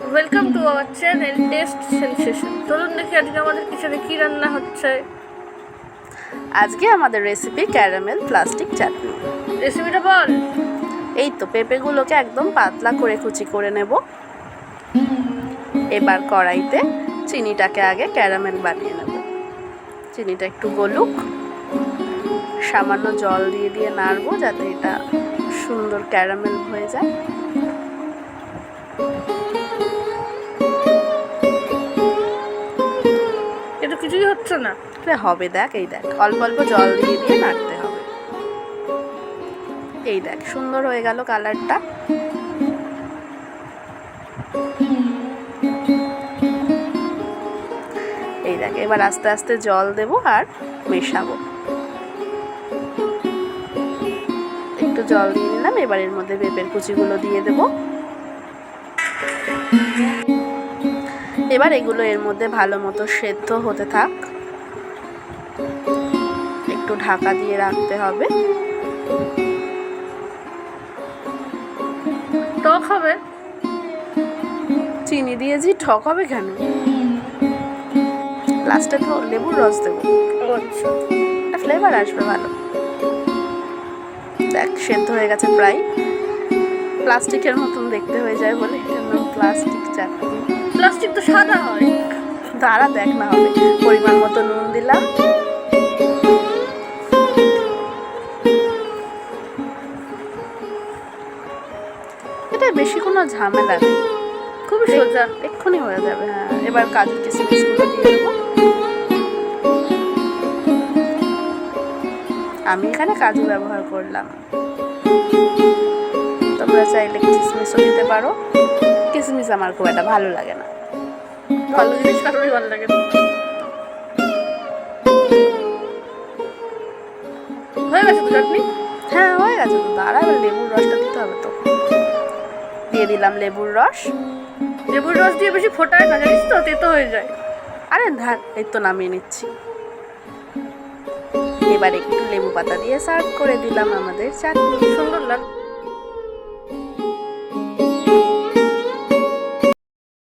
Welcome to our channel test sensation. চলুন দেখি আজকে আমাদের কিচেনে কি রান্না হচ্ছে। আজকে আমাদের রেসিপি ক্যারামেল প্লাস্টিক চাটনি। রেসিপিটা বল। এই তো পেঁপেগুলোকে একদম পাতলা করে কুচি করে নেব। এবার কড়াইতে চিনিটাকে আগে ক্যারামেল বানিয়ে নেব। চিনিটা একটু গলুক, সামান্য জল দিয়ে দিয়ে নাড়বো যাতে এটা সুন্দর ক্যারামেল হয়ে যায়। এটা কিছুই হচ্ছে না। হবে, দেখ এই দেখ, অল্প অল্প জল দিয়ে দিয়ে নাড়তে হবে। এই দেখ সুন্দর হয়ে গেল কালারটা। এই দেখ, এবার আস্তে আস্তে জল দেব আর মেশাবো। একটু জল দিয়ে নিলাম, এবার এর মধ্যে পেঁপের কুচিগুলো দিয়ে দেব। এবার এগুলো এর মধ্যে ভালো মতো সেদ্ধ হতে থাক, একটু ঢাকা দিয়ে রাখতে হবে। টক হবে? চিনি দিয়েছি, টক হবে কেন? লাস্টে তো লেবুর রস দেবো, আচ্ছা, ফ্লেভার আসবে ভালো। দেখ সেদ্ধ হয়ে গেছে প্রায়, প্লাস্টিকের মতন দেখতে হয়ে যায় বলে এটার নাম প্লাস্টিক চাটনি। প্লাস্টিক তো সাদা হয়। দাঁড়া দেখ না হবে। পরিমাণ মতো নুন দিলাম, এটা বেশি কোনো ঝামেলা নেই, খুবই সোজা, এক্ষুনি হয়ে যাবে। হ্যাঁ, এবার কাজু কিশমিশগুলো দিয়ে দেবো। আমি এখানে কাজু ব্যবহার করলাম, তোমরা চাইলে কিশমিশও দিতে পারো। কিশমিশ আমার খুব একটা ভালো লাগে না। ভালো জিনিস কারোরই ভালো লাগে না। হয়ে গেছে তো চাটনি? হ্যাঁ হয়ে গেছে তো, দাঁড়া এবার লেবুর রসটা দিতে হবে তো। দিয়ে দিলাম লেবুর রস। লেবুর রস দিয়ে বেশি ফোটায় না, জানিস তো, তেতো হয়ে যায়। আরে ধার, এই তো নামিয়ে নিচ্ছি। এবার একটু লেবু পাতা দিয়ে সার্ভ করে দিলাম আমাদের চাটনি। সুন্দর লাগে।